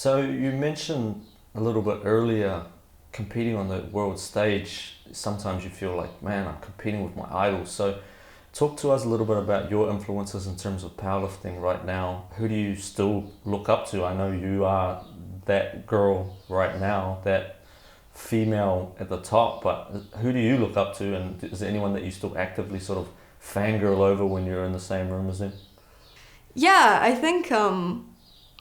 So you mentioned a little bit earlier competing on the world stage. Sometimes you feel like, man, I'm competing with my idols. So talk to us a little bit about your influences in terms of powerlifting right now. Who do you still look up to? I know you are that girl right now, that female at the top, but who do you look up to, and is there anyone that you still actively sort of fangirl over when you're in the same room as them? Yeah, I think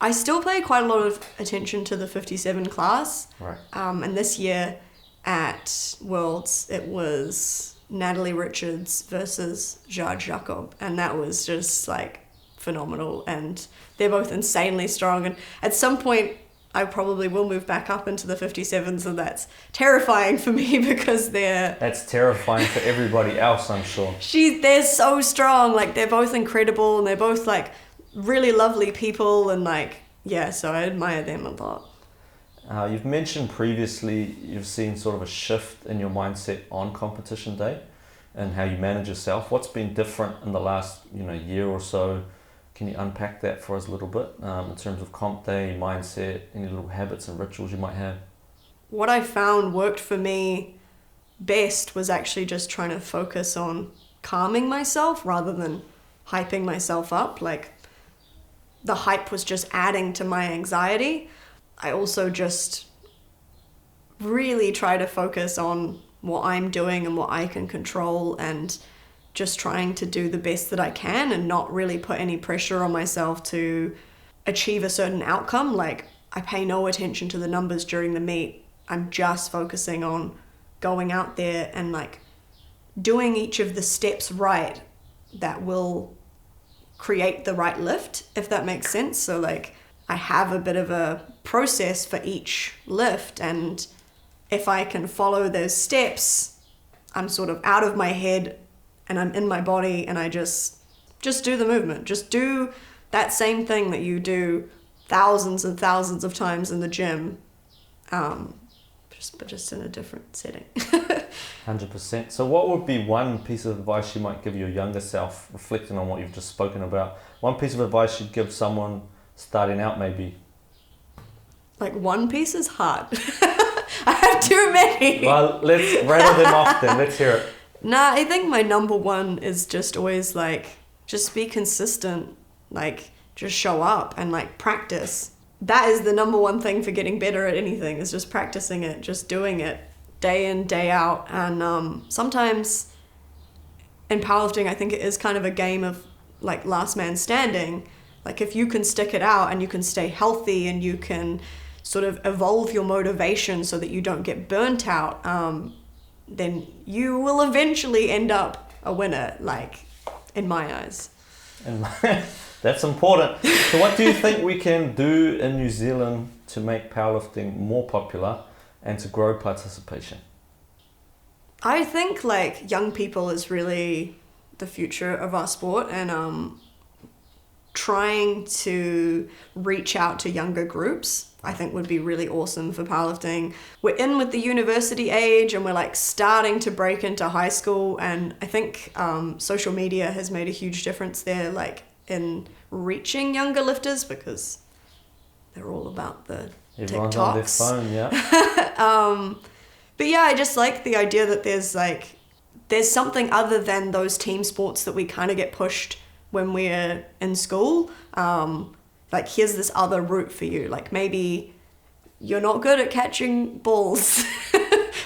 I still pay quite a lot of attention to the 57 class. Right. And this year at Worlds, it was Natalie Richards versus Jade Jacob, and that was just like phenomenal. And they're both insanely strong. And at some point, I probably will move back up into the 57s, and that's terrifying for me because That's terrifying for everybody else, I'm sure. they're so strong. Like, they're both incredible, and they're both like really lovely people, and like, yeah, so I admire them a lot. You've mentioned previously you've seen sort of a shift in your mindset on competition day and how you manage yourself. What's been different in the last year or so? Can you unpack that for us a little bit in terms of comp day, mindset, any little habits and rituals you might have? What I found worked for me best was actually just trying to focus on calming myself rather than hyping myself up. Like, the hype was just adding to my anxiety. I also just really try to focus on what I'm doing and what I can control, and just trying to do the best that I can and not really put any pressure on myself to achieve a certain outcome. Like, I pay no attention to the numbers during the meet. I'm just focusing on going out there and like doing each of the steps right that will create the right lift, if that makes sense. So like, I have a bit of a process for each lift, and if I can follow those steps, I'm sort of out of my head and I'm in my body, and I just do the movement. Just do that same thing that you do thousands and thousands of times in the gym, but just in a different setting. 100%. So what would be one piece of advice you might give your younger self, reflecting on what you've just spoken about? One piece of advice you'd give someone starting out, maybe? Like, one piece is hard. I have too many. Well, let's rattle them off then. Let's hear it. Nah, I think my number one is just always like, just be consistent. Like, just show up and like practice. That is the number one thing for getting better at anything, is just practicing it, just doing it day in, day out. And sometimes in powerlifting, I think it is kind of a game of like last man standing. Like, if you can stick it out and you can stay healthy and you can sort of evolve your motivation so that you don't get burnt out, then you will eventually end up a winner, like, in my eyes. And that's important. So what do you think we can do in New Zealand to make powerlifting more popular and to grow participation? I think like young people is really the future of our sport, and trying to reach out to younger groups I think would be really awesome for powerlifting. We're in with the university age, and we're like starting to break into high school, and I think social media has made a huge difference there, like in reaching younger lifters, because they're all about the Everyone's TikToks. on their phone, yeah. But yeah, I just like the idea that there's something other than those team sports that we kind of get pushed when we're in school. Like, here's this other route for you. Like, maybe you're not good at catching balls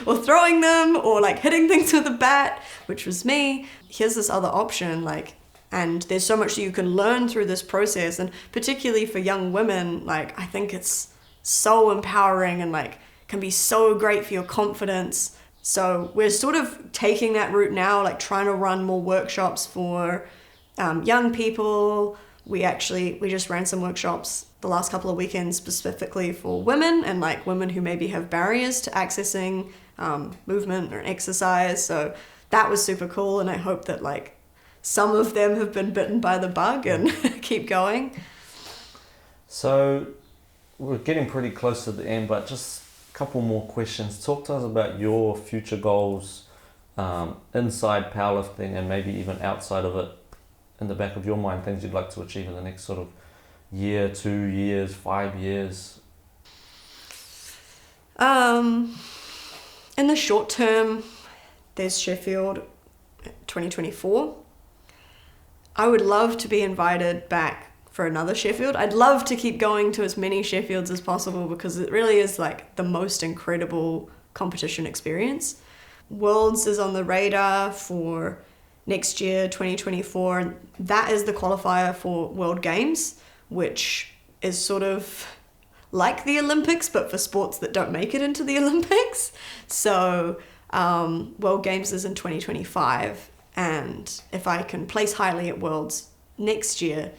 or throwing them or like hitting things with a bat, which was me. Here's this other option, like, and there's so much that you can learn through this process. And particularly for young women, like, I think it's so empowering and like can be so great for your confidence. So we're sort of taking that route now, like trying to run more workshops for young people. We just ran some workshops the last couple of weekends specifically for women, and like women who maybe have barriers to accessing movement or exercise. So that was super cool, and I hope that like some of them have been bitten by the bug and keep going. So we're getting pretty close to the end, but just a couple more questions. Talk to us about your future goals inside powerlifting and maybe even outside of it, in the back of your mind, things you'd like to achieve in the next sort of year, 2 years, 5 years. In the short term, there's Sheffield 2024. I would love to be invited back for another Sheffield. I'd love to keep going to as many Sheffields as possible because it really is like the most incredible competition experience. Worlds is on the radar for next year, 2024, and that is the qualifier for World Games, which is sort of like the Olympics, but for sports that don't make it into the Olympics. So World Games is in 2025, and if I can place highly at Worlds next year,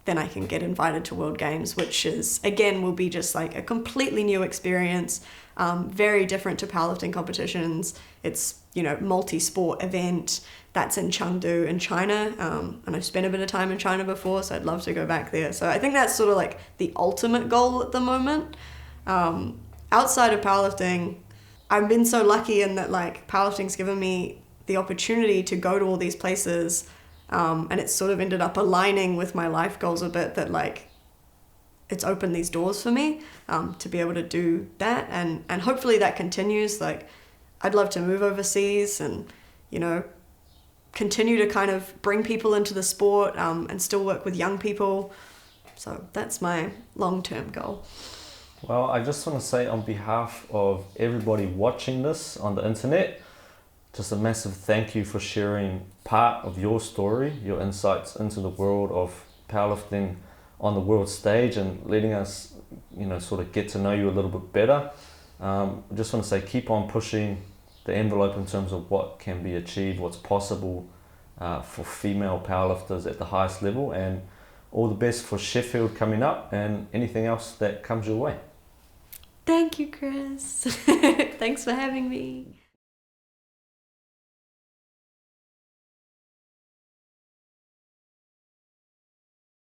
then I can get invited to World Games, which is, again, will be just like a completely new experience, very different to powerlifting competitions. It's, you know, multi-sport event that's in Chengdu in China, and I've spent a bit of time in China before, so I'd love to go back there. So I think that's sort of like the ultimate goal at the moment. Outside of powerlifting, I've been so lucky in that like powerlifting's given me the opportunity to go to all these places, and it's sort of ended up aligning with my life goals a bit, that like it's opened these doors for me to be able to do that, and hopefully that continues. Like I'd love to move overseas and, you know, continue to kind of bring people into the sport, and still work with young people. So that's my long-term goal. Well, I just want to say on behalf of everybody watching this on the internet, just a massive thank you for sharing part of your story, your insights into the world of powerlifting on the world stage, and letting us, you know, sort of get to know you a little bit better. I just want to say keep on pushing the envelope in terms of what can be achieved, what's possible for female powerlifters at the highest level, and all the best for Sheffield coming up and anything else that comes your way. Thank you, Chris. Thanks for having me.